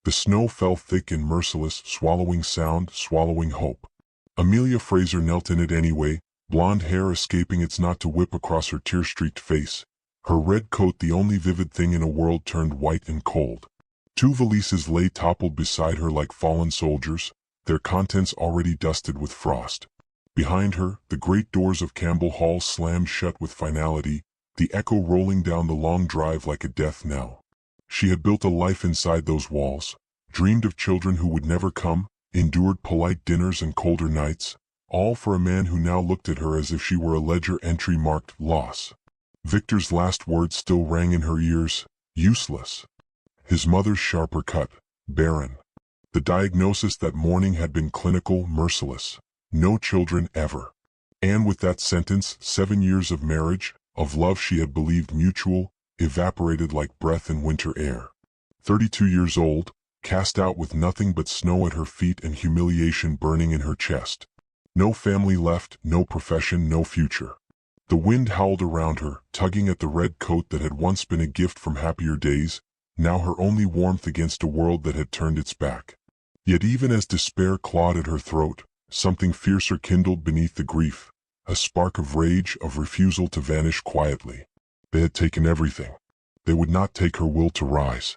The snow fell thick and merciless, swallowing sound, swallowing hope. Amelia Fraser knelt in it anyway, blonde hair escaping its knot to whip across her tear-streaked face, her red coat the only vivid thing in a world turned white and cold. Two valises lay toppled beside her like fallen soldiers, their contents already dusted with frost. Behind her, the great doors of Campbell Hall slammed shut with finality, the echo rolling down the long drive like a death knell. She had built a life inside those walls, dreamed of children who would never come, endured polite dinners and colder nights, all for a man who now looked at her as if she were a ledger entry marked loss. Victor's last words still rang in her ears, useless. His mother's sharper cut, barren. The diagnosis that morning had been clinical, merciless. No children ever. And with that sentence, 7 years of marriage, of love she had believed mutual, evaporated like breath in winter air. 32 years old, cast out with nothing but snow at her feet and humiliation burning in her chest. No family left, no profession, no future. The wind howled around her, tugging at the red coat that had once been a gift from happier days, now her only warmth against a world that had turned its back. Yet even as despair clawed at her throat, something fiercer kindled beneath the grief, a spark of rage, of refusal to vanish quietly. They had taken everything. They would not take her will to rise.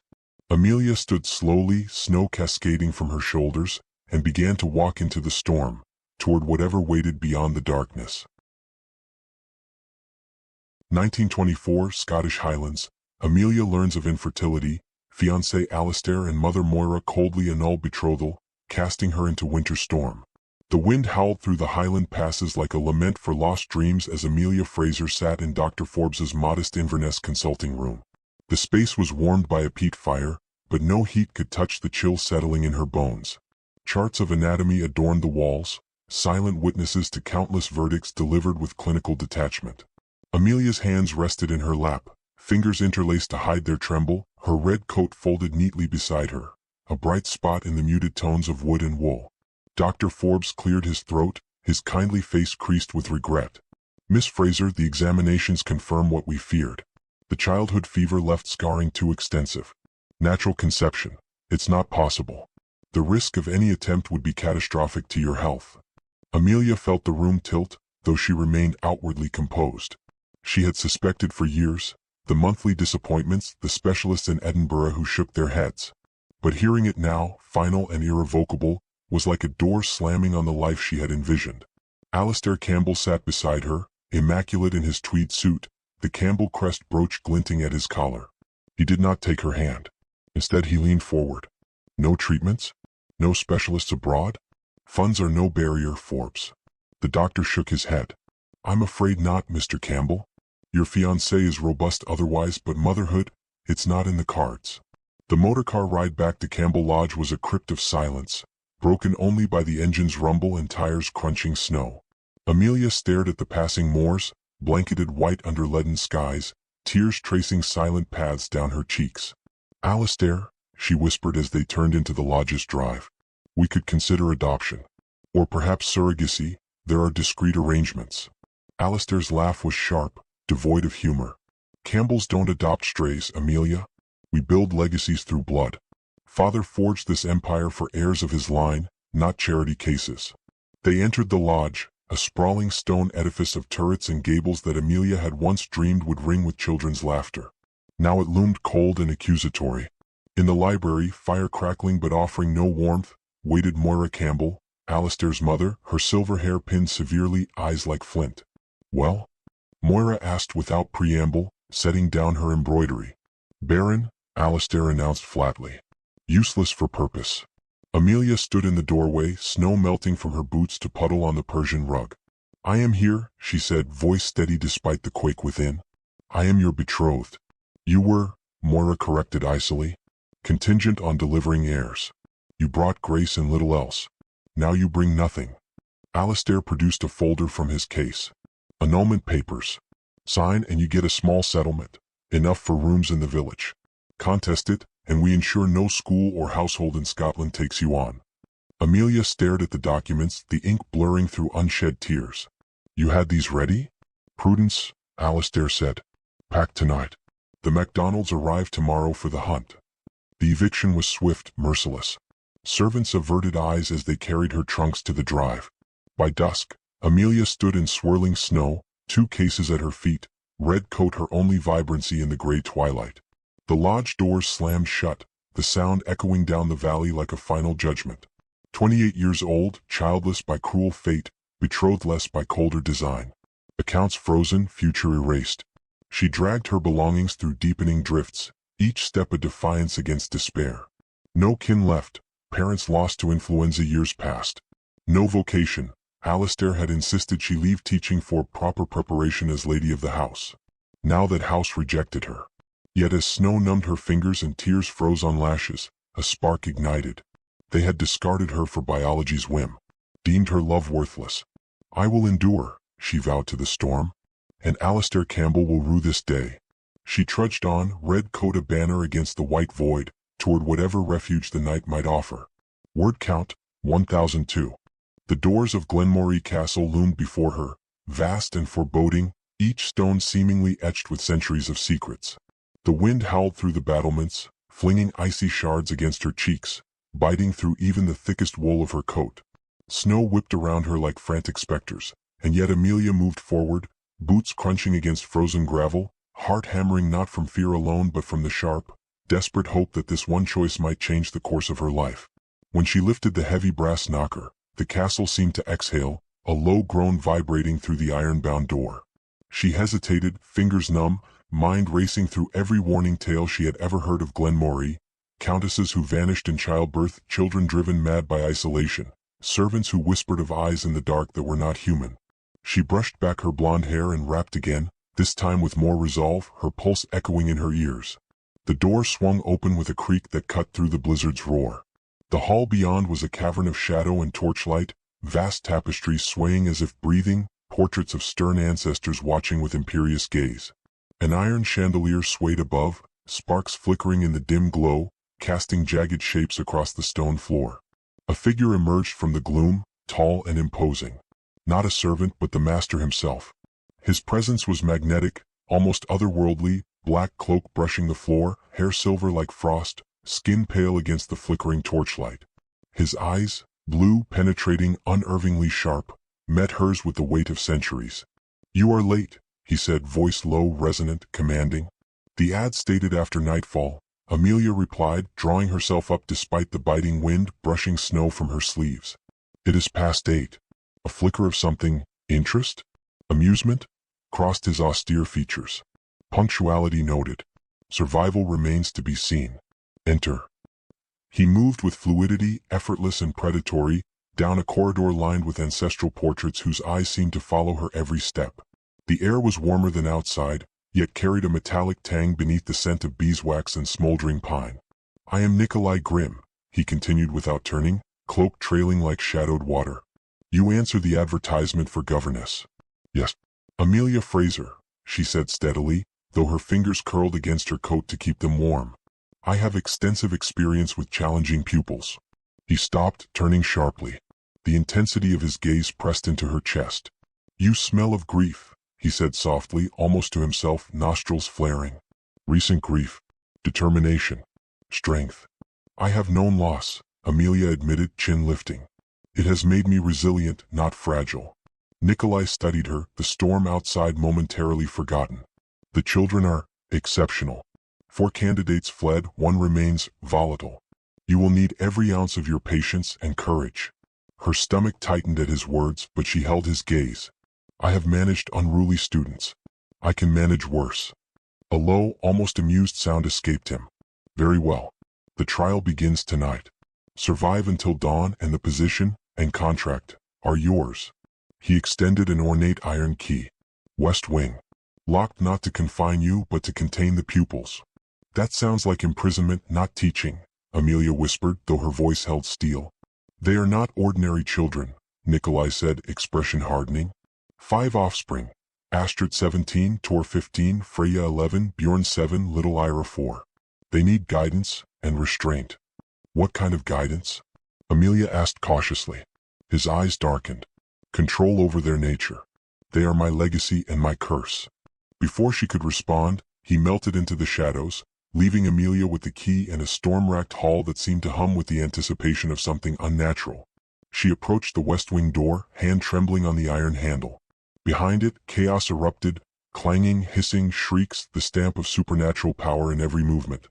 Amelia stood slowly, snow cascading from her shoulders, and began to walk into the storm, toward whatever waited beyond the darkness. 1924, Scottish Highlands. Amelia learns of infertility, fiancé Alistair and mother Moira coldly annul betrothal, casting her into winter storm. The wind howled through the Highland passes like a lament for lost dreams as Amelia Fraser sat in Dr. Forbes's modest Inverness consulting room. The space was warmed by a peat fire, but no heat could touch the chill settling in her bones. Charts of anatomy adorned the walls, silent witnesses to countless verdicts delivered with clinical detachment. Amelia's hands rested in her lap, fingers interlaced to hide their tremble, her red coat folded neatly beside her, a bright spot in the muted tones of wood and wool. Dr. Forbes cleared his throat, his kindly face creased with regret. Miss Fraser, the examinations confirm what we feared. The childhood fever left scarring too extensive. Natural conception. It's not possible. The risk of any attempt would be catastrophic to your health. Amelia felt the room tilt, though she remained outwardly composed. She had suspected for years, the monthly disappointments, the specialists in Edinburgh who shook their heads. But hearing it now, final and irrevocable, was like a door slamming on the life she had envisioned. Alistair Campbell sat beside her, immaculate in his tweed suit, the Campbell crest brooch glinting at his collar. He did not take her hand. Instead he leaned forward. No treatments? No specialists abroad? Funds are no barrier, Forbes. The doctor shook his head. I'm afraid not, Mr. Campbell. Your fiancé is robust otherwise, but motherhood, it's not in the cards. The motorcar ride back to Campbell Lodge was a crypt of silence, broken only by the engine's rumble and tires crunching snow. Amelia stared at the passing moors, blanketed white under leaden skies, tears tracing silent paths down her cheeks. Alistair, she whispered as they turned into the lodge's drive. We could consider adoption. Or perhaps surrogacy, there are discreet arrangements. Alistair's laugh was sharp, devoid of humor. Campbells don't adopt strays, Amelia. We build legacies through blood. Father forged this empire for heirs of his line, not charity cases. They entered the lodge, a sprawling stone edifice of turrets and gables that Amelia had once dreamed would ring with children's laughter. Now it loomed cold and accusatory. In the library, fire crackling but offering no warmth, waited Moira Campbell, Alistair's mother, her silver hair pinned severely, eyes like flint. Well? Moira asked without preamble, setting down her embroidery. Barren, Alistair announced flatly. Useless for purpose. Amelia stood in the doorway, snow melting from her boots to puddle on the Persian rug. I am here, she said, voice steady despite the quake within. I am your betrothed. You were, Moira corrected icily, contingent on delivering heirs. You brought grace and little else. Now you bring nothing. Alistair produced a folder from his case. Annulment papers. Sign and you get a small settlement, enough for rooms in the village. Contest it, and we ensure no school or household in Scotland takes you on. Amelia stared at the documents, the ink blurring through unshed tears. You had these ready? Prudence, Alistair said. Packed tonight. The MacDonalds arrive tomorrow for the hunt. The eviction was swift, merciless. Servants averted eyes as they carried her trunks to the drive. By dusk, Amelia stood in swirling snow, 2 cases at her feet, red coat her only vibrancy in the gray twilight. The lodge doors slammed shut, the sound echoing down the valley like a final judgment. 28 years old, childless by cruel fate, betrothed by colder design. Accounts frozen, future erased. She dragged her belongings through deepening drifts, each step a defiance against despair. No kin left, parents lost to influenza years past. No vocation. Alistair had insisted she leave teaching for proper preparation as lady of the house. Now that house rejected her. Yet as snow numbed her fingers and tears froze on lashes, a spark ignited. They had discarded her for biology's whim. Deemed her love worthless. I will endure, she vowed to the storm. And Alistair Campbell will rue this day. She trudged on, red coat a banner against the white void, toward whatever refuge the night might offer. Word count, 1002. The doors of Glenmorey Castle loomed before her, vast and foreboding, each stone seemingly etched with centuries of secrets. The wind howled through the battlements, flinging icy shards against her cheeks, biting through even the thickest wool of her coat. Snow whipped around her like frantic specters, and yet Amelia moved forward, boots crunching against frozen gravel, heart hammering not from fear alone but from the sharp, desperate hope that this one choice might change the course of her life. When she lifted the heavy brass knocker, the castle seemed to exhale, a low groan vibrating through the iron-bound door. She hesitated, fingers numb, mind racing through every warning tale she had ever heard of Glenmorey, countesses who vanished in childbirth, children driven mad by isolation, servants who whispered of eyes in the dark that were not human. She brushed back her blonde hair and rapped again, this time with more resolve, her pulse echoing in her ears. The door swung open with a creak that cut through the blizzard's roar. The hall beyond was a cavern of shadow and torchlight, vast tapestries swaying as if breathing, portraits of stern ancestors watching with imperious gaze. An iron chandelier swayed above, sparks flickering in the dim glow, casting jagged shapes across the stone floor. A figure emerged from the gloom, tall and imposing. Not a servant but the master himself. His presence was magnetic, almost otherworldly, black cloak brushing the floor, hair silver like frost, skin pale against the flickering torchlight. His eyes, blue, penetrating, unervingly sharp, met hers with the weight of centuries. "You are late," he said, voice low, resonant, commanding. "The ad stated after nightfall," Amelia replied, drawing herself up despite the biting wind brushing snow from her sleeves. "It is past 8. A flicker of something, interest? Amusement?" crossed his austere features. Punctuality noted. Survival remains to be seen. Enter. He moved with fluidity, effortless and predatory, down a corridor lined with ancestral portraits whose eyes seemed to follow her every step. The air was warmer than outside, yet carried a metallic tang beneath the scent of beeswax and smoldering pine. "I am Nikolai Grimm," he continued without turning, cloak trailing like shadowed water. "You answer the advertisement for governess." "Yes." "Amelia Fraser," she said steadily, though her fingers curled against her coat to keep them warm. "I have extensive experience with challenging pupils." He stopped, turning sharply. The intensity of his gaze pressed into her chest. "You smell of grief," he said softly, almost to himself, nostrils flaring. "Recent grief. Determination. Strength." "I have known loss," Amelia admitted, chin lifting. "It has made me resilient, not fragile." Nikolai studied her, the storm outside momentarily forgotten. "The children are exceptional. 4 candidates fled, 1 remains volatile. You will need every ounce of your patience and courage." Her stomach tightened at his words, but she held his gaze. "I have managed unruly students. I can manage worse." A low, almost amused sound escaped him. "Very well. The trial begins tonight. Survive until dawn and the position and contract are yours." He extended an ornate iron key. "West Wing. Locked not to confine you but to contain the pupils." "That sounds like imprisonment, not teaching," Amelia whispered, though her voice held steel. "They are not ordinary children," Nikolai said, expression hardening. 5 offspring. Astrid 17, Tor 15, Freya 11, Bjorn 7, Little Ira 4. They need guidance and restraint." "What kind of guidance?" Amelia asked cautiously. His eyes darkened. "Control over their nature. They are my legacy and my curse." Before she could respond, he melted into the shadows, leaving Amelia with the key in a storm-racked hall that seemed to hum with the anticipation of something unnatural. She approached the west wing door, hand trembling on the iron handle. Behind it, chaos erupted, clanging, hissing, shrieks, the stamp of supernatural power in every movement.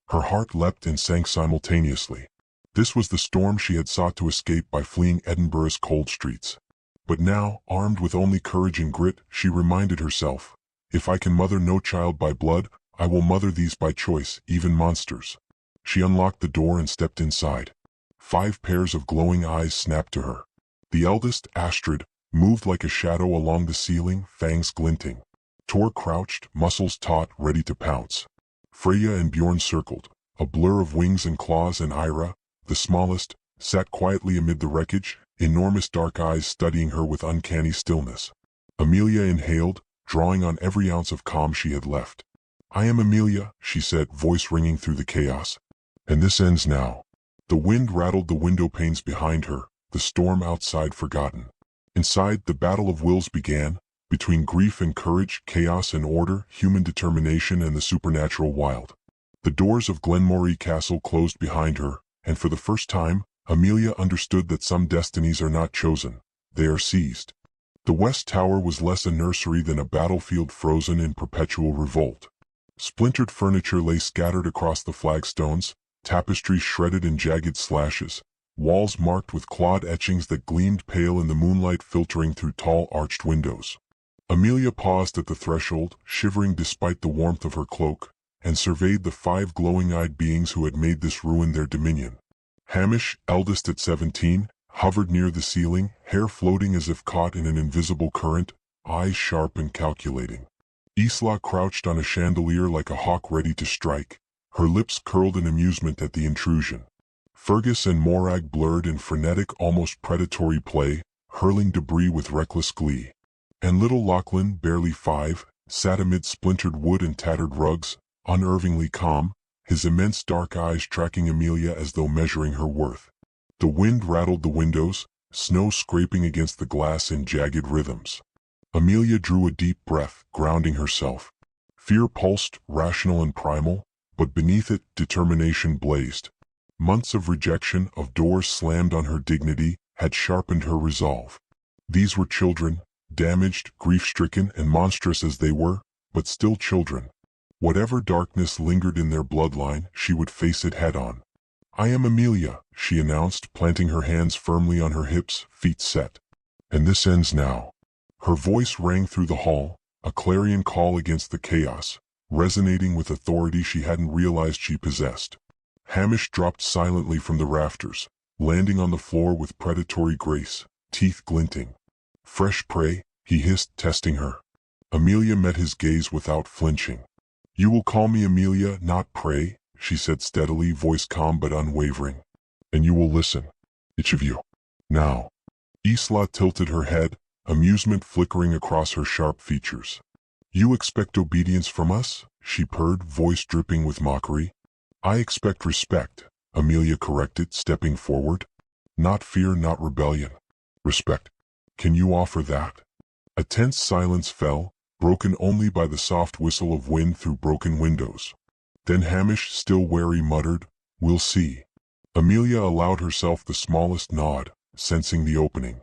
Her heart leapt and sank simultaneously. This was the storm she had sought to escape by fleeing Edinburgh's cold streets. But now, armed with only courage and grit, she reminded herself, if I can mother no child by blood, I will mother these by choice, even monsters. She unlocked the door and stepped inside. 5 pairs of glowing eyes snapped to her. The eldest, Astrid, moved like a shadow along the ceiling, fangs glinting. Tor crouched, muscles taut, ready to pounce. Freya and Bjorn circled, a blur of wings and claws, and Ira, the smallest, sat quietly amid the wreckage, enormous dark eyes studying her with uncanny stillness. Amelia inhaled, drawing on every ounce of calm she had left. I am Amelia, she said, voice ringing through the chaos. And this ends now. The wind rattled the window panes behind her, the storm outside forgotten. Inside, the battle of wills began, between grief and courage, chaos and order, human determination and the supernatural wild. The doors of Glenmorey Castle closed behind her, and for the first time, Amelia understood that some destinies are not chosen, they are seized. The West Tower was less a nursery than a battlefield frozen in perpetual revolt. Splintered furniture lay scattered across the flagstones, tapestries shredded in jagged slashes, walls marked with clawed etchings that gleamed pale in the moonlight filtering through tall arched windows. Amelia paused at the threshold, shivering despite the warmth of her cloak, and surveyed the 5 glowing-eyed beings who had made this ruin their dominion. Hamish, eldest at 17, hovered near the ceiling, hair floating as if caught in an invisible current, eyes sharp and calculating. Isla crouched on a chandelier like a hawk ready to strike, her lips curled in amusement at the intrusion. Fergus and Morag blurred in frenetic, almost predatory play, hurling debris with reckless glee. And little Lachlan, barely 5, sat amid splintered wood and tattered rugs, unervingly calm, his immense dark eyes tracking Amelia as though measuring her worth. The wind rattled the windows, snow scraping against the glass in jagged rhythms. Amelia drew a deep breath, grounding herself. Fear pulsed, rational and primal, but beneath it, determination blazed. Months of rejection, of doors slammed on her dignity, had sharpened her resolve. These were children, damaged, grief-stricken, and monstrous as they were, but still children. Whatever darkness lingered in their bloodline, she would face it head-on. I am Amelia, she announced, planting her hands firmly on her hips, feet set. And this ends now. Her voice rang through the hall, a clarion call against the chaos, resonating with authority she hadn't realized she possessed. Hamish dropped silently from the rafters, landing on the floor with predatory grace, teeth glinting. Fresh prey, he hissed, testing her. Amelia met his gaze without flinching. You will call me Amelia, not prey, she said steadily, voice calm but unwavering. And you will listen. Each of you. Now. Isla tilted her head, amusement flickering across her sharp features. You expect obedience from us? She purred, voice dripping with mockery. I expect respect, Amelia corrected, stepping forward. Not fear, not rebellion. Respect. Can you offer that? A tense silence fell, broken only by the soft whistle of wind through broken windows. Then Hamish, still wary, muttered, We'll see. Amelia allowed herself the smallest nod, sensing the opening.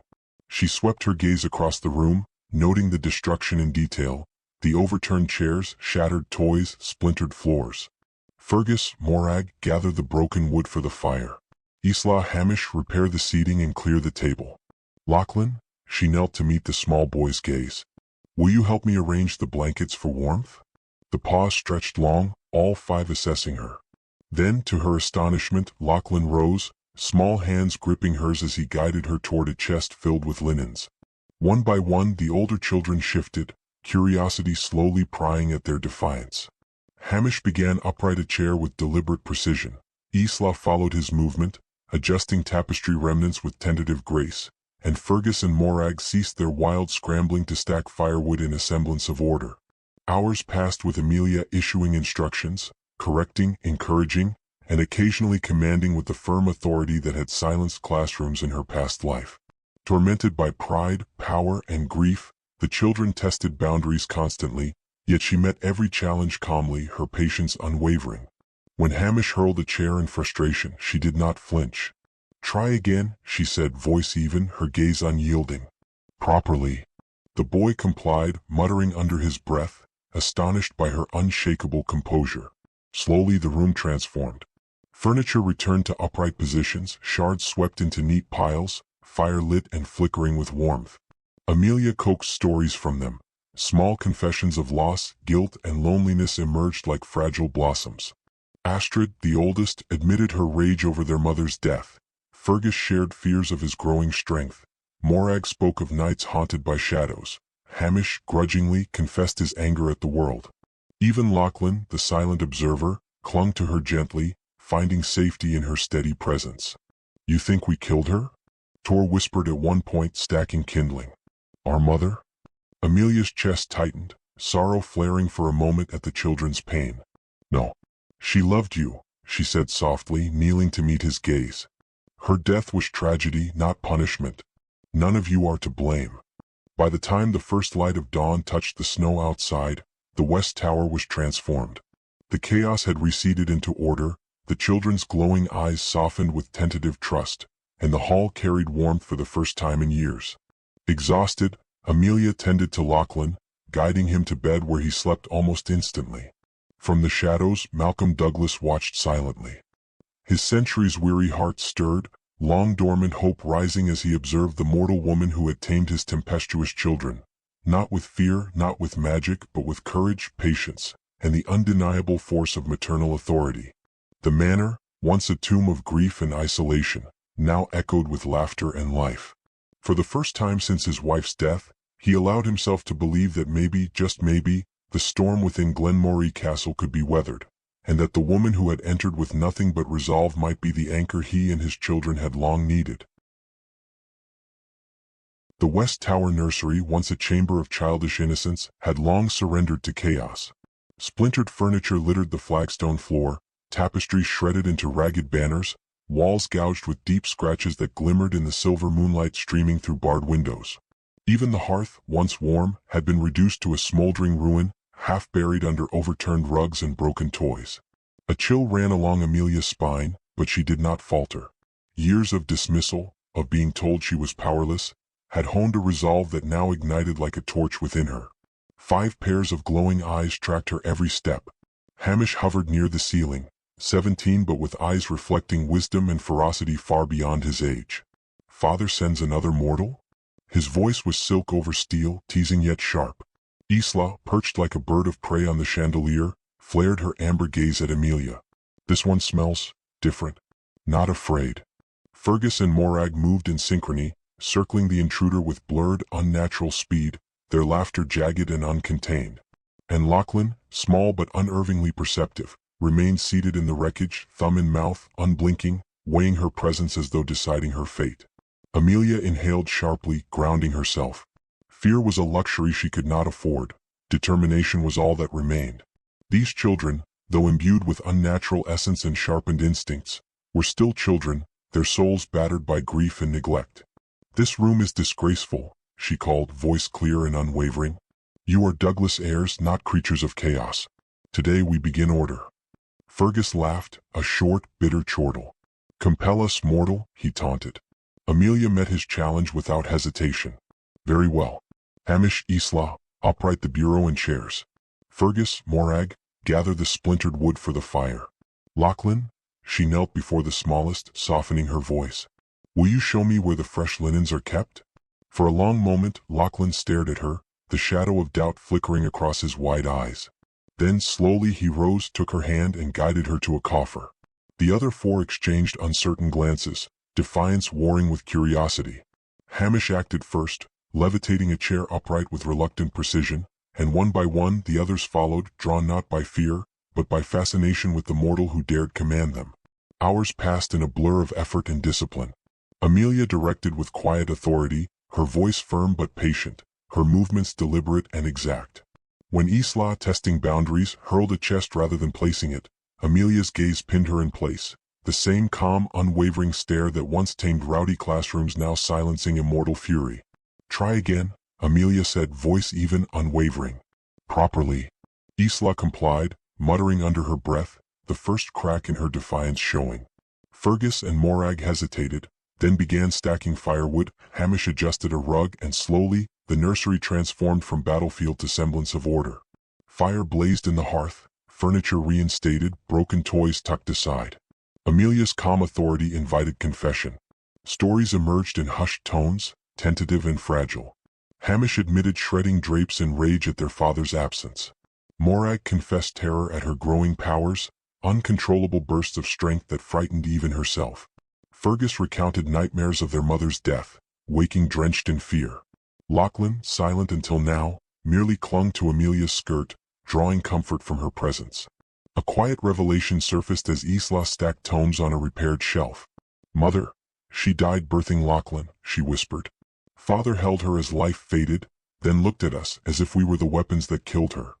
She swept her gaze across the room, noting the destruction in detail, the overturned chairs, shattered toys, splintered floors. Fergus, Morag, gather the broken wood for the fire. Isla, Hamish, repair the seating and clear the table. Lachlan, she knelt to meet the small boy's gaze. Will you help me arrange the blankets for warmth? The pause stretched long, all 5 assessing her. Then, to her astonishment, Lachlan rose, small hands gripping hers as he guided her toward a chest filled with linens. One by one, the older children shifted, curiosity slowly prying at their defiance. Hamish began upright a chair with deliberate precision. Isla followed his movement, adjusting tapestry remnants with tentative grace, and Fergus and Morag ceased their wild scrambling to stack firewood in a semblance of order. Hours passed with Amelia issuing instructions, correcting, encouraging, and occasionally commanding with the firm authority that had silenced classrooms in her past life. Tormented by pride, power, and grief, the children tested boundaries constantly, Yet she met every challenge calmly, her patience unwavering. When Hamish hurled a chair in frustration, she did not flinch. "Try again," she said, voice even, her gaze unyielding. "Properly." The boy complied, muttering under his breath, astonished by her unshakable composure. Slowly the room transformed. Furniture returned to upright positions, shards swept into neat piles, fire lit and flickering with warmth. Amelia coaxed stories from them. Small confessions of loss, guilt, and loneliness emerged like fragile blossoms. Astrid, the oldest, admitted her rage over their mother's death. Fergus shared fears of his growing strength. Morag spoke of nights haunted by shadows. Hamish, grudgingly, confessed his anger at the world. Even Lachlan, the silent observer, clung to her gently, finding safety in her steady presence. "You think we killed her?" Tor whispered at one point, stacking kindling. "Our mother?" Amelia's chest tightened, sorrow flaring for a moment at the children's pain. "No. She loved you," she said softly, kneeling to meet his gaze. "Her death was tragedy, not punishment. None of you are to blame." By the time the first light of dawn touched the snow outside, the West Tower was transformed. The chaos had receded into order, the children's glowing eyes softened with tentative trust, and the hall carried warmth for the first time in years. Exhausted, Amelia tended to Lachlan, guiding him to bed where he slept almost instantly. From the shadows, Malcolm Douglas watched silently. His centuries-weary heart stirred, long dormant hope rising as he observed the mortal woman who had tamed his tempestuous children. Not with fear, not with magic, but with courage, patience, and the undeniable force of maternal authority. The manor, once a tomb of grief and isolation, now echoed with laughter and life. For the first time since his wife's death, he allowed himself to believe that maybe, just maybe, the storm within Glenmorey Castle could be weathered, and that the woman who had entered with nothing but resolve might be the anchor he and his children had long needed. The West Tower nursery, once a chamber of childish innocence, had long surrendered to chaos. Splintered furniture littered the flagstone floor, tapestries shredded into ragged banners, walls gouged with deep scratches that glimmered in the silver moonlight streaming through barred windows. Even the hearth, once warm, had been reduced to a smoldering ruin, half buried under overturned rugs and broken toys. A chill ran along Amelia's spine, but she did not falter. Years of dismissal, of being told she was powerless, had honed a resolve that now ignited like a torch within her. 5 pairs of glowing eyes tracked her every step. Hamish hovered near the ceiling, 17 but with eyes reflecting wisdom and ferocity far beyond his age. "Father sends another mortal?" His voice was silk over steel, teasing yet sharp. Isla, perched like a bird of prey on the chandelier, flared her amber gaze at Amelia. "This one smells different." "Not afraid." Fergus and Morag moved in synchrony, circling the intruder with blurred, unnatural speed, their laughter jagged and uncontained. And Lachlan, small but unervingly perceptive, remained seated in the wreckage, thumb in mouth, unblinking, weighing her presence as though deciding her fate. Amelia inhaled sharply, grounding herself. Fear was a luxury she could not afford. Determination was all that remained. These children, though imbued with unnatural essence and sharpened instincts, were still children, their souls battered by grief and neglect. "This room is disgraceful," she called, voice clear and unwavering. "You are Douglas heirs, not creatures of chaos. Today we begin order." Fergus laughed, a short, bitter chortle. "Compel us, mortal," he taunted. Amelia met his challenge without hesitation. "Very well. Hamish, Isla, upright the bureau and chairs. Fergus, Morag, gather the splintered wood for the fire. Lachlan," she knelt before the smallest, softening her voice. "Will you show me where the fresh linens are kept?" For a long moment, Lachlan stared at her, the shadow of doubt flickering across his wide eyes. Then slowly he rose, took her hand and guided her to a coffer. The other 4 exchanged uncertain glances, defiance warring with curiosity. Hamish acted first, levitating a chair upright with reluctant precision, and one by one the others followed, drawn not by fear, but by fascination with the mortal who dared command them. Hours passed in a blur of effort and discipline. Amelia directed with quiet authority, her voice firm but patient, her movements deliberate and exact. When Isla, testing boundaries, hurled a chest rather than placing it, Amelia's gaze pinned her in place, the same calm, unwavering stare that once tamed rowdy classrooms now silencing immortal fury. "Try again," Amelia said, voice even, unwavering. "Properly." Isla complied, muttering under her breath, the first crack in her defiance showing. Fergus and Morag hesitated, then began stacking firewood. Hamish adjusted a rug, and slowly, the nursery transformed from battlefield to semblance of order. Fire blazed in the hearth, furniture reinstated, broken toys tucked aside. Amelia's calm authority invited confession. Stories emerged in hushed tones, tentative and fragile. Hamish admitted shredding drapes in rage at their father's absence. Morag confessed terror at her growing powers, uncontrollable bursts of strength that frightened even herself. Fergus recounted nightmares of their mother's death, waking drenched in fear. Lachlan, silent until now, merely clung to Amelia's skirt, drawing comfort from her presence. A quiet revelation surfaced as Isla stacked tomes on a repaired shelf. "Mother, she died birthing Lachlan," she whispered. Father held her as life faded, then looked at us as if we were the weapons that killed her.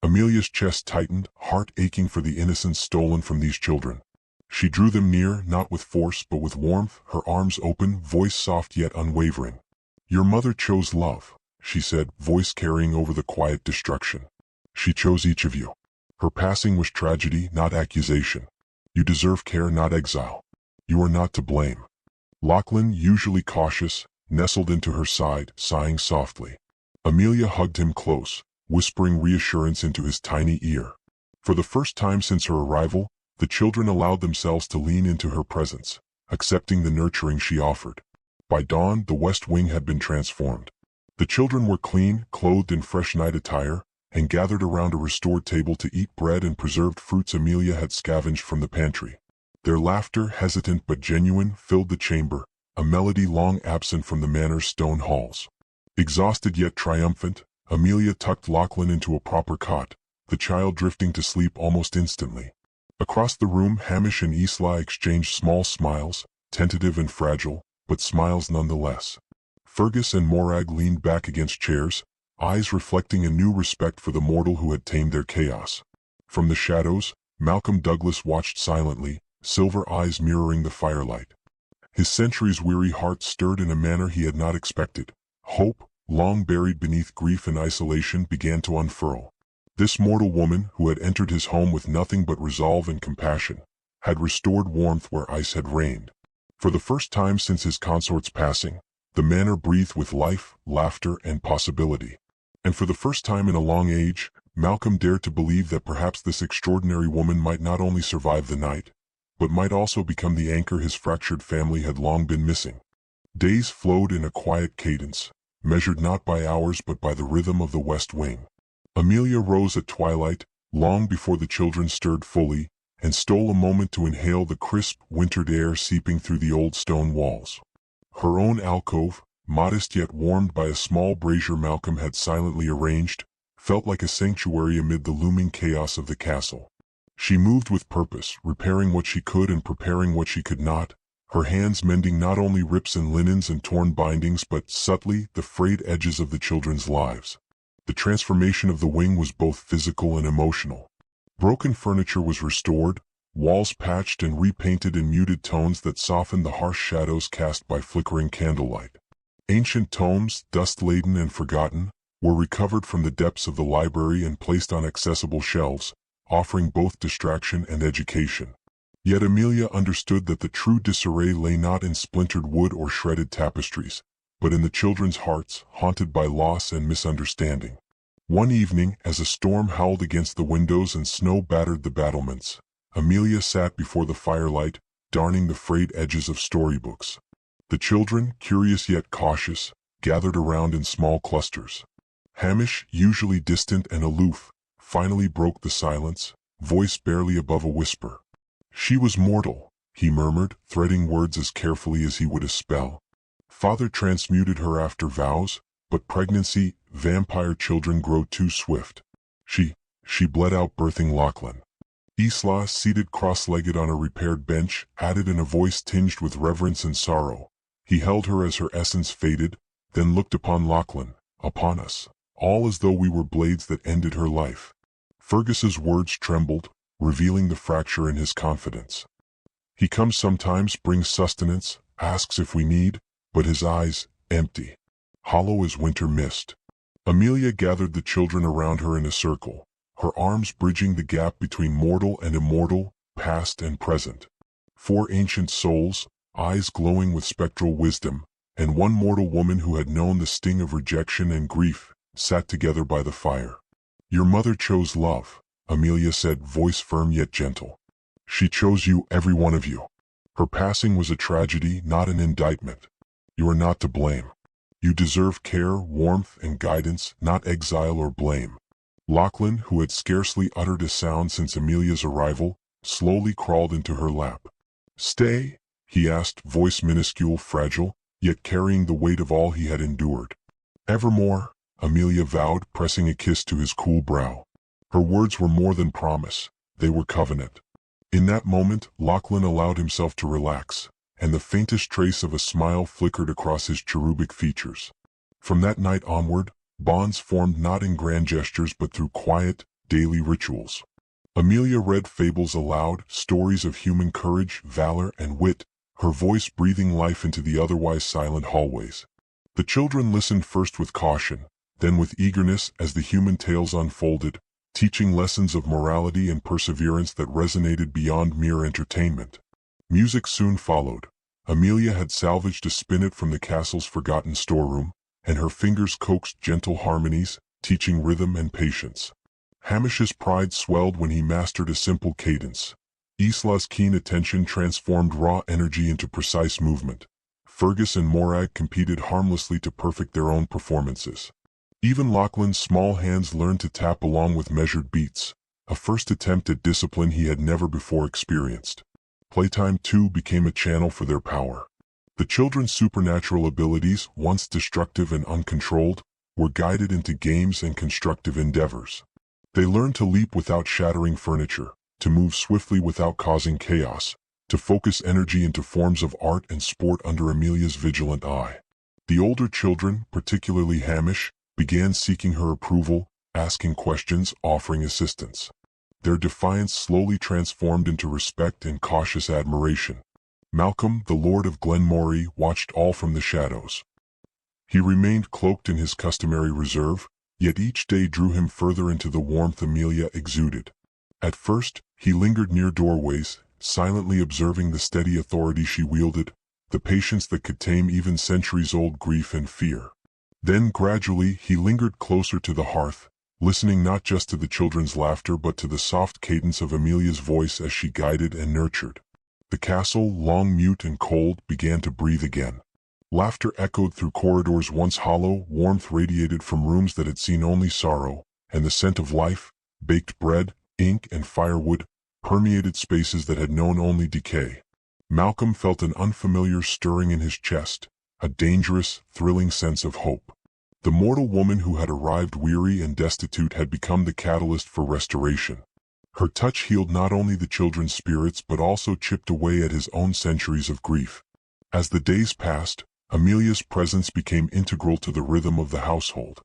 Amelia's chest tightened, heart aching for the innocence stolen from these children. She drew them near, not with force but with warmth, her arms open, voice soft yet unwavering. "Your mother chose love," she said, voice carrying over the quiet destruction. "She chose each of you. Her passing was tragedy, not accusation. You deserve care, not exile. You are not to blame." Lachlan, usually cautious, nestled into her side, sighing softly. Amelia hugged him close, whispering reassurance into his tiny ear. For the first time since her arrival, the children allowed themselves to lean into her presence, accepting the nurturing she offered. By dawn, the West Wing had been transformed. The children were clean, clothed in fresh night attire, and gathered around a restored table to eat bread and preserved fruits Amelia had scavenged from the pantry. Their laughter, hesitant but genuine, filled the chamber, a melody long absent from the manor's stone halls. Exhausted yet triumphant, Amelia tucked Lachlan into a proper cot, the child drifting to sleep almost instantly. Across the room, Hamish and Isla exchanged small smiles, tentative and fragile, but smiles nonetheless. Fergus and Morag leaned back against chairs, eyes reflecting a new respect for the mortal who had tamed their chaos. From the shadows, Malcolm Douglas watched silently, silver eyes mirroring the firelight. His centuries-weary heart stirred in a manner he had not expected. Hope, long buried beneath grief and isolation, began to unfurl. This mortal woman, who had entered his home with nothing but resolve and compassion, had restored warmth where ice had reigned. For the first time since his consort's passing, the manor breathed with life, laughter, and possibility. And for the first time in a long age, Malcolm dared to believe that perhaps this extraordinary woman might not only survive the night, but might also become the anchor his fractured family had long been missing. Days flowed in a quiet cadence, measured not by hours but by the rhythm of the West Wing. Amelia rose at twilight, long before the children stirred fully, and stole a moment to inhale the crisp, wintered air seeping through the old stone walls. Her own alcove, modest yet warmed by a small brazier Malcolm had silently arranged, felt like a sanctuary amid the looming chaos of the castle. She moved with purpose, repairing what she could and preparing what she could not, her hands mending not only rips in linens and torn bindings but, subtly, the frayed edges of the children's lives. The transformation of the wing was both physical and emotional. Broken furniture was restored, walls patched and repainted in muted tones that softened the harsh shadows cast by flickering candlelight. Ancient tomes, dust-laden and forgotten, were recovered from the depths of the library and placed on accessible shelves, offering both distraction and education. Yet Amelia understood that the true disarray lay not in splintered wood or shredded tapestries, but in the children's hearts, haunted by loss and misunderstanding. One evening, as a storm howled against the windows and snow battered the battlements, Amelia sat before the firelight, darning the frayed edges of storybooks. The children, curious yet cautious, gathered around in small clusters. Hamish, usually distant and aloof, finally broke the silence, voice barely above a whisper. "She was mortal," he murmured, threading words as carefully as he would a spell. "Father transmuted her after vows, but pregnancy, vampire children grow too swift. She bled out birthing Lachlan." Isla, seated cross-legged on a repaired bench, added in a voice tinged with reverence and sorrow. "He held her as her essence faded, then looked upon Lachlan, upon us, all as though we were blades that ended her life." Fergus's words trembled, revealing the fracture in his confidence. "He comes sometimes, brings sustenance, asks if we need, but his eyes, empty, hollow as winter mist." Amelia gathered the children around her in a circle, her arms bridging the gap between mortal and immortal, past and present. 4 ancient souls, eyes glowing with spectral wisdom, and one mortal woman who had known the sting of rejection and grief, sat together by the fire. "Your mother chose love," Amelia said, voice firm yet gentle. "She chose you, every one of you. Her passing was a tragedy, not an indictment. You are not to blame. You deserve care, warmth, and guidance, not exile or blame." Lachlan, who had scarcely uttered a sound since Amelia's arrival, slowly crawled into her lap. "Stay?" he asked, voice minuscule, fragile, yet carrying the weight of all he had endured. "Evermore," Amelia vowed, pressing a kiss to his cool brow. Her words were more than promise, they were covenant. In that moment, Lachlan allowed himself to relax, and the faintest trace of a smile flickered across his cherubic features. From that night onward, bonds formed not in grand gestures but through quiet, daily rituals. Amelia read fables aloud, stories of human courage, valor, and wit, her voice breathing life into the otherwise silent hallways. The children listened first with caution, then with eagerness as the human tales unfolded, teaching lessons of morality and perseverance that resonated beyond mere entertainment. Music soon followed. Amelia had salvaged a spinet from the castle's forgotten storeroom, and her fingers coaxed gentle harmonies, teaching rhythm and patience. Hamish's pride swelled when he mastered a simple cadence. Isla's keen attention transformed raw energy into precise movement. Fergus and Morag competed harmlessly to perfect their own performances. Even Lachlan's small hands learned to tap along with measured beats, a first attempt at discipline he had never before experienced. Playtime, too, became a channel for their power. The children's supernatural abilities, once destructive and uncontrolled, were guided into games and constructive endeavors. They learned to leap without shattering furniture, to move swiftly without causing chaos, to focus energy into forms of art and sport under Amelia's vigilant eye. The older children, particularly Hamish, began seeking her approval, asking questions, offering assistance. Their defiance slowly transformed into respect and cautious admiration. Malcolm, the Lord of Glenmory, watched all from the shadows. He remained cloaked in his customary reserve, yet each day drew him further into the warmth Amelia exuded. At first, he lingered near doorways, silently observing the steady authority she wielded, the patience that could tame even centuries-old grief and fear. Then gradually he lingered closer to the hearth, listening not just to the children's laughter but to the soft cadence of Amelia's voice as she guided and nurtured. The castle, long mute and cold, began to breathe again. Laughter echoed through corridors once hollow, warmth radiated from rooms that had seen only sorrow, and the scent of life, baked bread, ink, and firewood, permeated spaces that had known only decay. Malcolm felt an unfamiliar stirring in his chest, a dangerous, thrilling sense of hope. The mortal woman who had arrived weary and destitute had become the catalyst for restoration. Her touch healed not only the children's spirits but also chipped away at his own centuries of grief. As the days passed, Amelia's presence became integral to the rhythm of the household.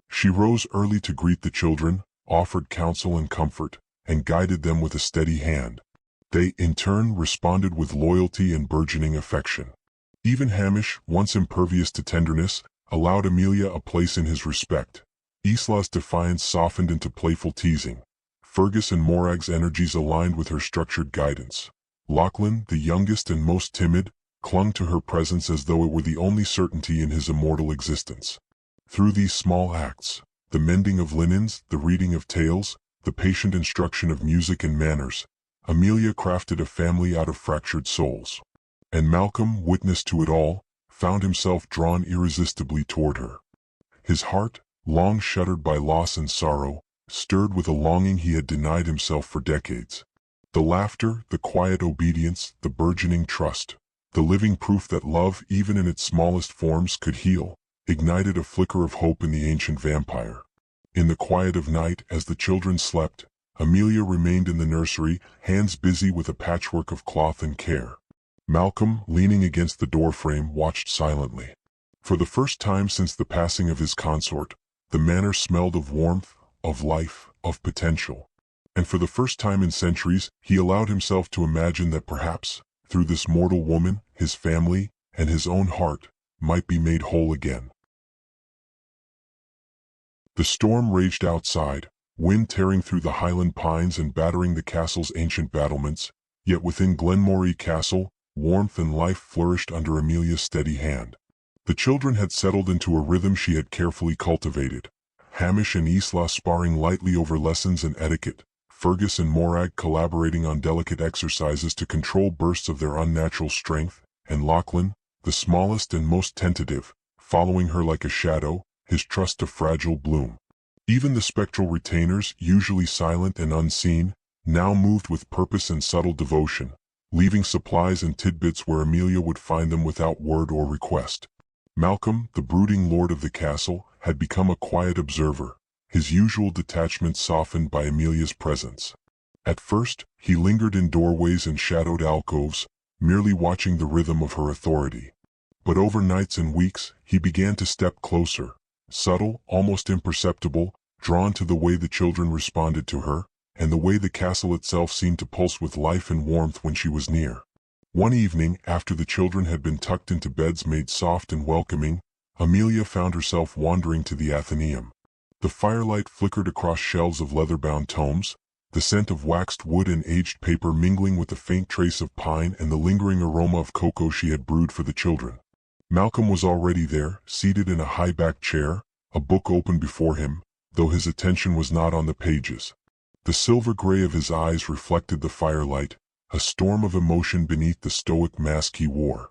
She rose early to greet the children, offered counsel and comfort, and guided them with a steady hand. They, in turn, responded with loyalty and burgeoning affection. Even Hamish, once impervious to tenderness, allowed Amelia a place in his respect. Isla's defiance softened into playful teasing. Fergus and Morag's energies aligned with her structured guidance. Lachlan, the youngest and most timid, clung to her presence as though it were the only certainty in his immortal existence. Through these small acts, the mending of linens, the reading of tales, the patient instruction of music and manners, Amelia crafted a family out of fractured souls. And Malcolm, witness to it all, found himself drawn irresistibly toward her. His heart, long shuttered by loss and sorrow, stirred with a longing he had denied himself for decades. The laughter, the quiet obedience, the burgeoning trust, the living proof that love, even in its smallest forms, could heal, ignited a flicker of hope in the ancient vampire. In the quiet of night, as the children slept, Amelia remained in the nursery, hands busy with a patchwork of cloth and care. Malcolm, leaning against the doorframe, watched silently. For the first time since the passing of his consort, the manor smelled of warmth, of life, of potential. And for the first time in centuries, he allowed himself to imagine that perhaps, through this mortal woman, his family, and his own heart, might be made whole again. The storm raged outside, wind tearing through the highland pines and battering the castle's ancient battlements, yet within Glenmorey Castle, warmth and life flourished under Amelia's steady hand. The children had settled into a rhythm she had carefully cultivated. Hamish and Isla sparring lightly over lessons and etiquette, Fergus and Morag collaborating on delicate exercises to control bursts of their unnatural strength, and Lachlan, the smallest and most tentative, following her like a shadow, his trust a fragile bloom. Even the spectral retainers, usually silent and unseen, now moved with purpose and subtle devotion, leaving supplies and tidbits where Amelia would find them without word or request. Malcolm, the brooding lord of the castle, had become a quiet observer, his usual detachment softened by Amelia's presence. At first, he lingered in doorways and shadowed alcoves, merely watching the rhythm of her authority. But over nights and weeks, he began to step closer, subtle, almost imperceptible, drawn to the way the children responded to her, and the way the castle itself seemed to pulse with life and warmth when she was near. One evening, after the children had been tucked into beds made soft and welcoming, Amelia found herself wandering to the Athenaeum. The firelight flickered across shelves of leather-bound tomes, the scent of waxed wood and aged paper mingling with the faint trace of pine and the lingering aroma of cocoa she had brewed for the children. Malcolm was already there, seated in a high-backed chair, a book open before him, though his attention was not on the pages. The silver gray of his eyes reflected the firelight, a storm of emotion beneath the stoic mask he wore.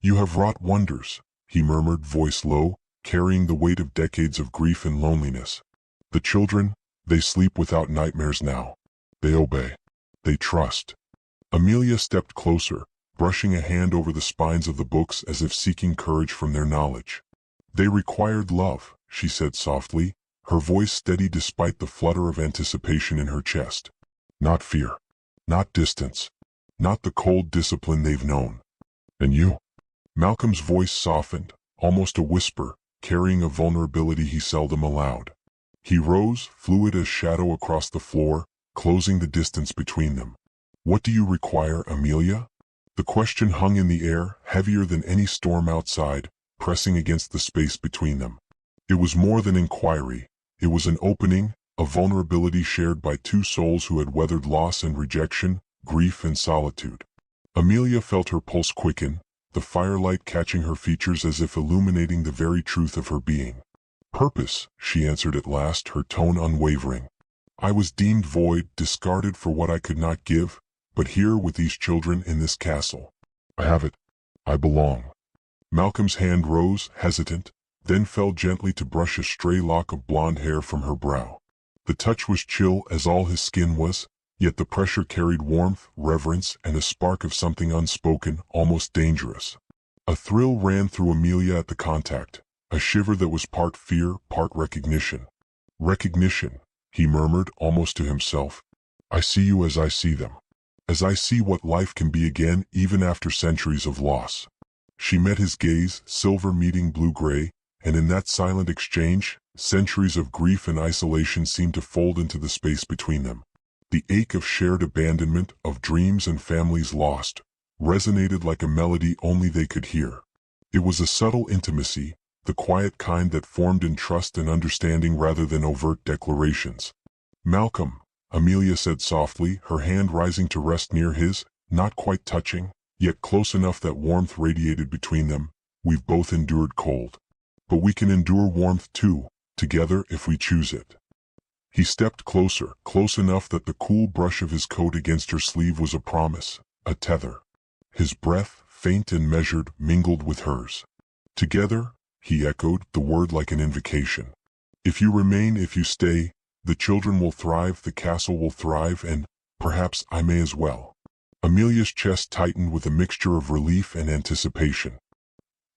"You have wrought wonders," he murmured, voice low, carrying the weight of decades of grief and loneliness. "The children, they sleep without nightmares now. They obey. They trust." Amelia stepped closer, brushing a hand over the spines of the books as if seeking courage from their knowledge. "They required love," she said softly, her voice steady despite the flutter of anticipation in her chest. "Not fear. Not distance. Not the cold discipline they've known. And you?" Malcolm's voice softened, almost a whisper, carrying a vulnerability he seldom allowed. He rose, fluid as shadow across the floor, closing the distance between them. "What do you require, Amelia?" The question hung in the air, heavier than any storm outside, pressing against the space between them. It was more than inquiry. It was an opening, a vulnerability shared by two souls who had weathered loss and rejection, grief and solitude. Amelia felt her pulse quicken, the firelight catching her features as if illuminating the very truth of her being. "Purpose," she answered at last, her tone unwavering. "I was deemed void, discarded for what I could not give, but here with these children in this castle, I have it. I belong." Malcolm's hand rose, hesitant, then fell gently to brush a stray lock of blonde hair from her brow. The touch was chill as all his skin was, yet the pressure carried warmth, reverence, and a spark of something unspoken, almost dangerous. A thrill ran through Amelia at the contact, a shiver that was part fear, part recognition. "Recognition," he murmured, almost to himself. "I see you as I see them. As I see what life can be again, even after centuries of loss." She met his gaze, silver meeting blue-gray, and in that silent exchange, centuries of grief and isolation seemed to fold into the space between them. The ache of shared abandonment, of dreams and families lost, resonated like a melody only they could hear. It was a subtle intimacy, the quiet kind that formed in trust and understanding rather than overt declarations. "Malcolm," Amelia said softly, her hand rising to rest near his, not quite touching, yet close enough that warmth radiated between them, "we've both endured cold. But we can endure warmth too, together if we choose it." He stepped closer, close enough that the cool brush of his coat against her sleeve was a promise, a tether. His breath, faint and measured, mingled with hers. "Together," he echoed, the word like an invocation. "If you remain, if you stay, the children will thrive, the castle will thrive, and perhaps I may as well." Amelia's chest tightened with a mixture of relief and anticipation.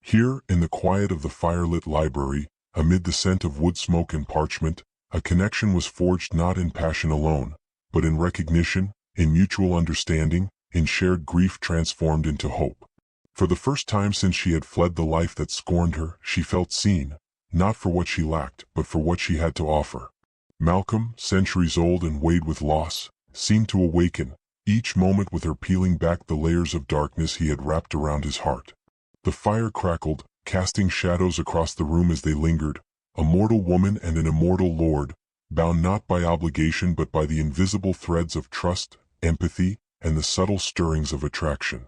Here, in the quiet of the firelit library, amid the scent of wood smoke and parchment, a connection was forged not in passion alone, but in recognition, in mutual understanding, in shared grief transformed into hope. For the first time since she had fled the life that scorned her, she felt seen, not for what she lacked, but for what she had to offer. Malcolm, centuries old and weighed with loss, seemed to awaken, each moment with her peeling back the layers of darkness he had wrapped around his heart. The fire crackled, casting shadows across the room as they lingered, a mortal woman and an immortal lord, bound not by obligation but by the invisible threads of trust, empathy, and the subtle stirrings of attraction.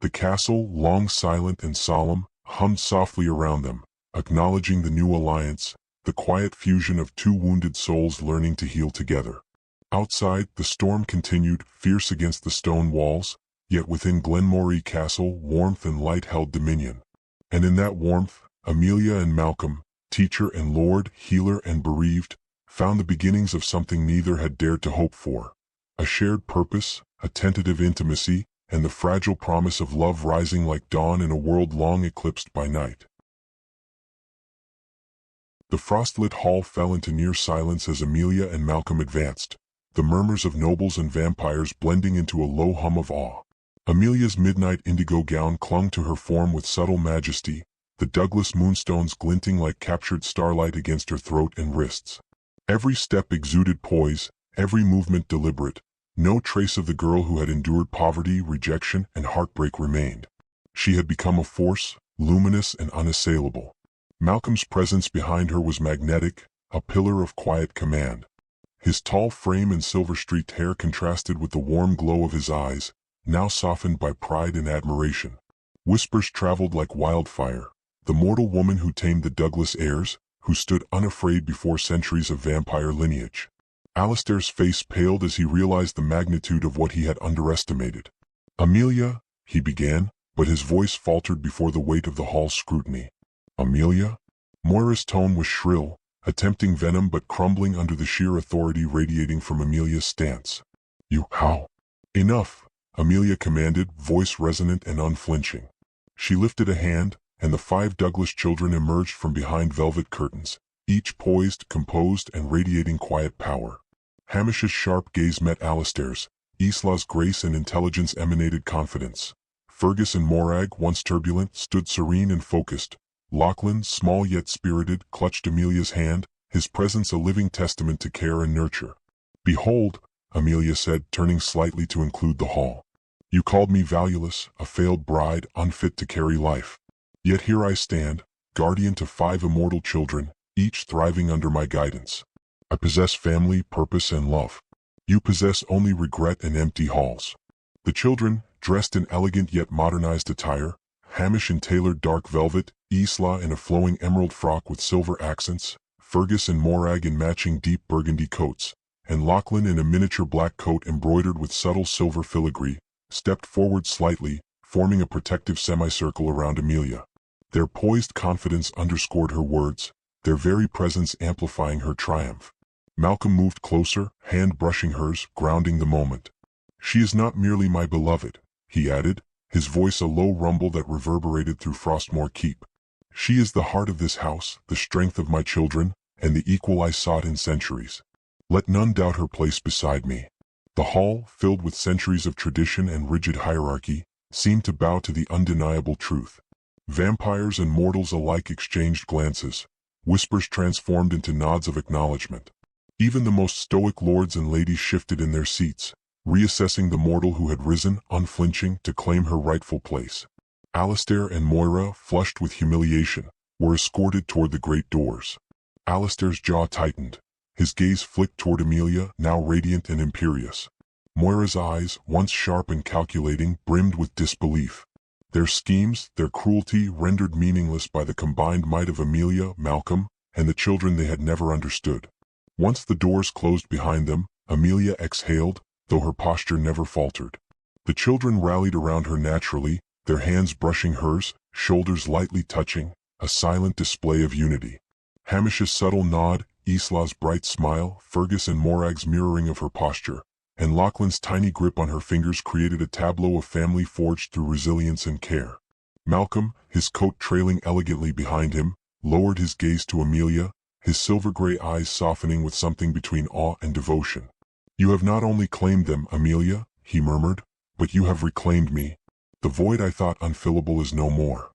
The castle, long silent and solemn, hummed softly around them, acknowledging the new alliance, the quiet fusion of two wounded souls learning to heal together. Outside, the storm continued, fierce against the stone walls, yet within Glenmorey Castle warmth and light held dominion. And in that warmth, Amelia and Malcolm, teacher and lord, healer and bereaved, found the beginnings of something neither had dared to hope for. A shared purpose, a tentative intimacy, and the fragile promise of love rising like dawn in a world long eclipsed by night. The frostlit hall fell into near silence as Amelia and Malcolm advanced, the murmurs of nobles and vampires blending into a low hum of awe. Amelia's midnight indigo gown clung to her form with subtle majesty, the Douglas moonstones glinting like captured starlight against her throat and wrists. Every step exuded poise, every movement deliberate. No trace of the girl who had endured poverty, rejection, and heartbreak remained. She had become a force, luminous and unassailable. Malcolm's presence behind her was magnetic, a pillar of quiet command. His tall frame and silver-streaked hair contrasted with the warm glow of his eyes, now softened by pride and admiration. Whispers traveled like wildfire. The mortal woman who tamed the Douglas heirs, who stood unafraid before centuries of vampire lineage. Alistair's face paled as he realized the magnitude of what he had underestimated. "Amelia," he began, but his voice faltered before the weight of the hall's scrutiny. "Amelia?" Moira's tone was shrill, attempting venom but crumbling under the sheer authority radiating from Amelia's stance. "You, how?" "Enough," Amelia commanded, voice resonant and unflinching. She lifted a hand, and the 5 Douglas children emerged from behind velvet curtains, each poised, composed, and radiating quiet power. Hamish's sharp gaze met Alistair's. Isla's grace and intelligence emanated confidence. Fergus and Morag, once turbulent, stood serene and focused. Lachlan, small yet spirited, clutched Amelia's hand, his presence a living testament to care and nurture. "Behold," Amelia said, turning slightly to include the hall. "You called me valueless, a failed bride, unfit to carry life. Yet here I stand, guardian to 5 immortal children, each thriving under my guidance. I possess family, purpose, and love. You possess only regret and empty halls." The children, dressed in elegant yet modernized attire, Hamish in tailored dark velvet, Isla in a flowing emerald frock with silver accents, Fergus and Morag in matching deep burgundy coats, and Lachlan in a miniature black coat embroidered with subtle silver filigree, stepped forward slightly, forming a protective semicircle around Amelia. Their poised confidence underscored her words, their very presence amplifying her triumph. Malcolm moved closer, hand brushing hers, grounding the moment. "She is not merely my beloved," he added, his voice a low rumble that reverberated through Frostmoor Keep. "She is the heart of this house, the strength of my children, and the equal I sought in centuries. Let none doubt her place beside me." The hall, filled with centuries of tradition and rigid hierarchy, seemed to bow to the undeniable truth. Vampires and mortals alike exchanged glances, whispers transformed into nods of acknowledgement. Even the most stoic lords and ladies shifted in their seats, reassessing the mortal who had risen, unflinching, to claim her rightful place. Alistair and Moira, flushed with humiliation, were escorted toward the great doors. Alistair's jaw tightened. His gaze flicked toward Amelia, now radiant and imperious. Moira's eyes, once sharp and calculating, brimmed with disbelief. Their schemes, their cruelty, rendered meaningless by the combined might of Amelia, Malcolm, and the children they had never understood. Once the doors closed behind them, Amelia exhaled, though her posture never faltered. The children rallied around her naturally, their hands brushing hers, shoulders lightly touching, a silent display of unity. Hamish's subtle nod, Isla's bright smile, Fergus and Morag's mirroring of her posture, and Lachlan's tiny grip on her fingers created a tableau of family forged through resilience and care. Malcolm, his coat trailing elegantly behind him, lowered his gaze to Amelia, his silver-gray eyes softening with something between awe and devotion. "You have not only claimed them, Amelia," he murmured, "but you have reclaimed me. The void I thought unfillable is no more."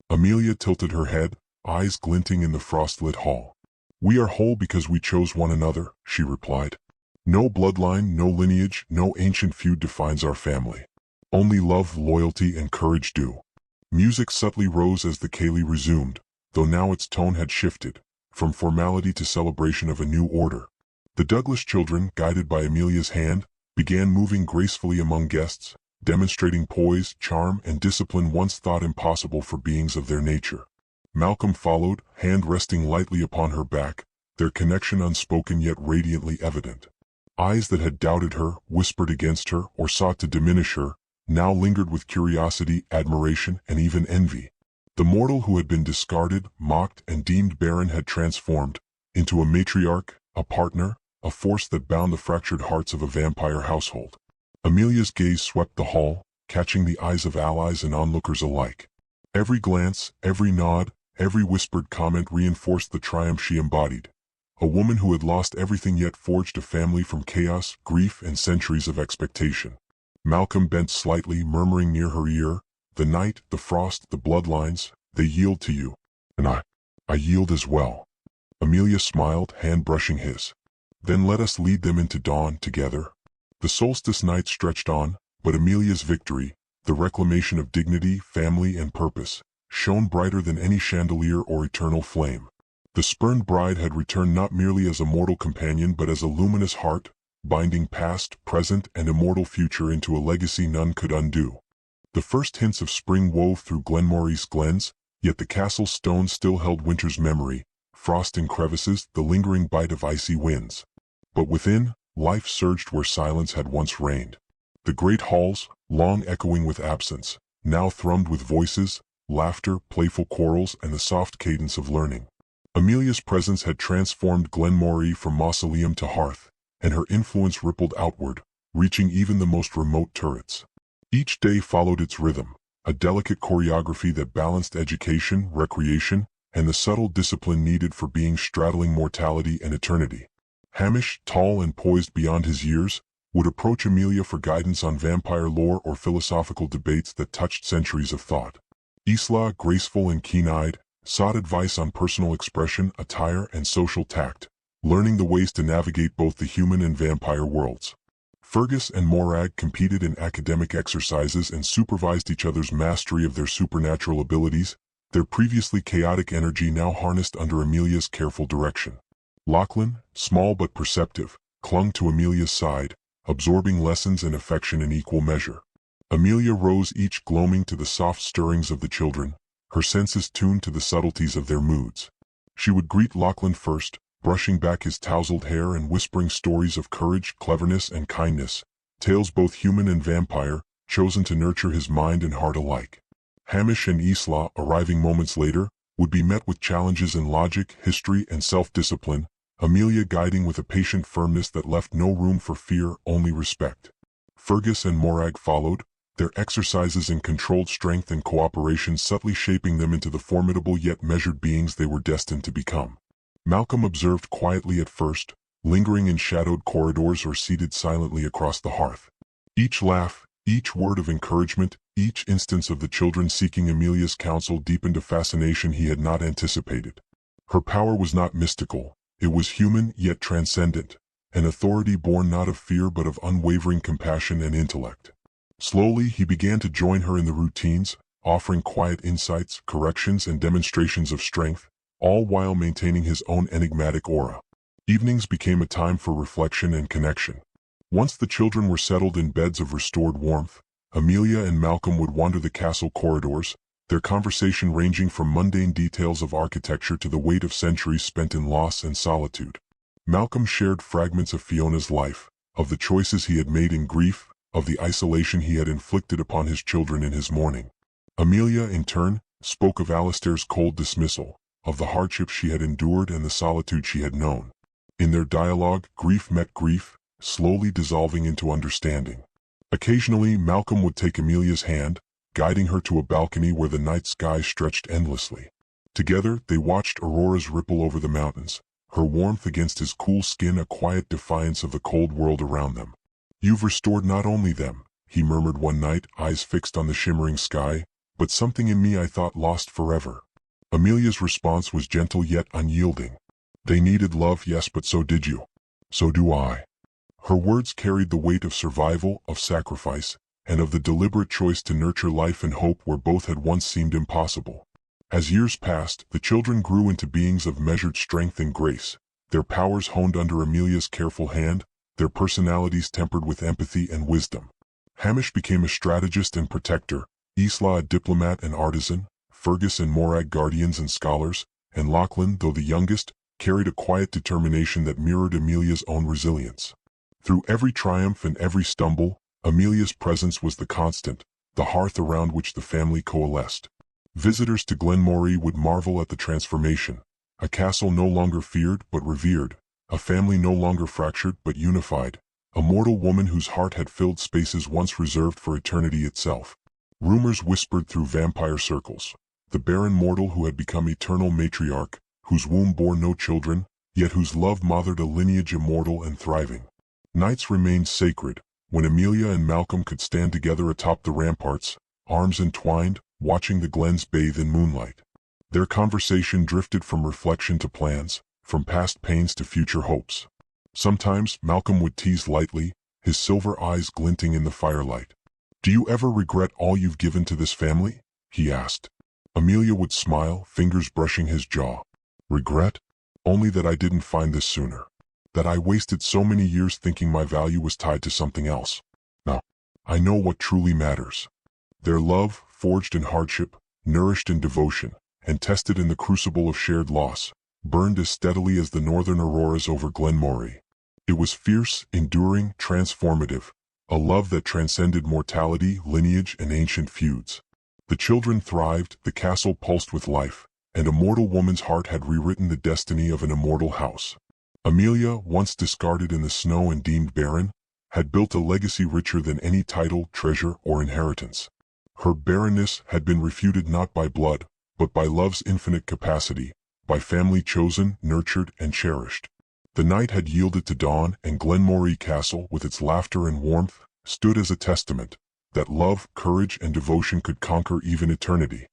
Amelia tilted her head, eyes glinting in the frostlit hall. "We are whole because we chose one another," she replied. "No bloodline, no lineage, no ancient feud defines our family. Only love, loyalty, and courage do." Music subtly rose as the Cayley resumed, though now its tone had shifted, from formality to celebration of a new order. The Douglas children, guided by Amelia's hand, began moving gracefully among guests, demonstrating poise, charm, and discipline once thought impossible for beings of their nature. Malcolm followed, hand resting lightly upon her back, their connection unspoken yet radiantly evident. Eyes that had doubted her, whispered against her, or sought to diminish her, now lingered with curiosity, admiration, and even envy. The mortal who had been discarded, mocked, and deemed barren had transformed into a matriarch, a partner, a force that bound the fractured hearts of a vampire household. Amelia's gaze swept the hall, catching the eyes of allies and onlookers alike. Every glance, every nod, every whispered comment reinforced the triumph she embodied. A woman who had lost everything yet forged a family from chaos, grief, and centuries of expectation. Malcolm bent slightly, murmuring near her ear, "The night, the frost, the bloodlines, they yield to you. And I yield as well." Amelia smiled, hand brushing his. "Then let us lead them into dawn together." The solstice night stretched on, but Amelia's victory, the reclamation of dignity, family, and purpose, shone brighter than any chandelier or eternal flame. The spurned bride had returned not merely as a mortal companion but as a luminous heart, binding past, present, and immortal future into a legacy none could undo. The first hints of spring wove through Glenmory's glens, yet the castle's stones still held winter's memory, frost in crevices, the lingering bite of icy winds. But within, life surged where silence had once reigned. The great halls, long echoing with absence, now thrummed with voices, laughter, playful quarrels, and the soft cadence of learning. Amelia's presence had transformed Glenmory from mausoleum to hearth, and her influence rippled outward, reaching even the most remote turrets. Each day followed its rhythm, a delicate choreography that balanced education, recreation, and the subtle discipline needed for beings straddling mortality and eternity. Hamish, tall and poised beyond his years, would approach Amelia for guidance on vampire lore or philosophical debates that touched centuries of thought. Isla, graceful and keen-eyed, sought advice on personal expression, attire, and social tact, learning the ways to navigate both the human and vampire worlds. Fergus and Morag competed in academic exercises and supervised each other's mastery of their supernatural abilities, their previously chaotic energy now harnessed under Amelia's careful direction. Lachlan, small but perceptive, clung to Amelia's side, absorbing lessons and affection in equal measure. Amelia rose each gloaming to the soft stirrings of the children, her senses tuned to the subtleties of their moods. She would greet Lachlan first, brushing back his tousled hair and whispering stories of courage, cleverness, and kindness, tales both human and vampire, chosen to nurture his mind and heart alike. Hamish and Isla, arriving moments later, would be met with challenges in logic, history, and self-discipline, Amelia guiding with a patient firmness that left no room for fear, only respect. Fergus and Morag followed, their exercises in controlled strength and cooperation subtly shaping them into the formidable yet measured beings they were destined to become. Malcolm observed quietly at first, lingering in shadowed corridors or seated silently across the hearth. Each laugh, each word of encouragement, each instance of the children seeking Amelia's counsel deepened a fascination he had not anticipated. Her power was not mystical, it was human yet transcendent, an authority born not of fear but of unwavering compassion and intellect. Slowly he began to join her in the routines, offering quiet insights, corrections, and demonstrations of strength, all while maintaining his own enigmatic aura. Evenings became a time for reflection and connection. Once the children were settled in beds of restored warmth, Amelia and Malcolm would wander the castle corridors, their conversation ranging from mundane details of architecture to the weight of centuries spent in loss and solitude. Malcolm shared fragments of Fiona's life, of the choices he had made in grief, of the isolation he had inflicted upon his children in his mourning. Amelia, in turn, spoke of Alistair's cold dismissal, of the hardships she had endured and the solitude she had known. In their dialogue, grief met grief, slowly dissolving into understanding. Occasionally, Malcolm would take Amelia's hand, guiding her to a balcony where the night sky stretched endlessly. Together, they watched auroras ripple over the mountains, her warmth against his cool skin a quiet defiance of the cold world around them. "You've restored not only them," he murmured one night, eyes fixed on the shimmering sky, "but something in me I thought lost forever." Amelia's response was gentle yet unyielding. "They needed love, yes, but so did you. So do I." Her words carried the weight of survival, of sacrifice, and of the deliberate choice to nurture life and hope where both had once seemed impossible. As years passed, the children grew into beings of measured strength and grace, their powers honed under Amelia's careful hand, their personalities tempered with empathy and wisdom. Hamish became a strategist and protector, Isla a diplomat and artisan, Fergus and Morag guardians and scholars, and Lachlan, though the youngest, carried a quiet determination that mirrored Amelia's own resilience. Through every triumph and every stumble, Amelia's presence was the constant, the hearth around which the family coalesced. Visitors to Glenmorrie would marvel at the transformation, a castle no longer feared but revered, a family no longer fractured but unified, a mortal woman whose heart had filled spaces once reserved for eternity itself. Rumors whispered through vampire circles. The barren mortal who had become eternal matriarch, whose womb bore no children, yet whose love mothered a lineage immortal and thriving. Nights remained sacred, when Amelia and Malcolm could stand together atop the ramparts, arms entwined, watching the glens bathe in moonlight. Their conversation drifted from reflection to plans, from past pains to future hopes. Sometimes Malcolm would tease lightly, his silver eyes glinting in the firelight. "Do you ever regret all you've given to this family?" he asked. Amelia would smile, fingers brushing his jaw. "Regret? Only that I didn't find this sooner. That I wasted so many years thinking my value was tied to something else. Now, I know what truly matters." Their love, forged in hardship, nourished in devotion, and tested in the crucible of shared loss, burned as steadily as the northern auroras over Glenmorrie. It was fierce, enduring, transformative, a love that transcended mortality, lineage, and ancient feuds. The children thrived, the castle pulsed with life, and a mortal woman's heart had rewritten the destiny of an immortal house. Amelia, once discarded in the snow and deemed barren, had built a legacy richer than any title, treasure, or inheritance. Her barrenness had been refuted not by blood, but by love's infinite capacity, by family chosen, nurtured, and cherished. The night had yielded to dawn, and Glenmorrie Castle, with its laughter and warmth, stood as a testament that love, courage, and devotion could conquer even eternity.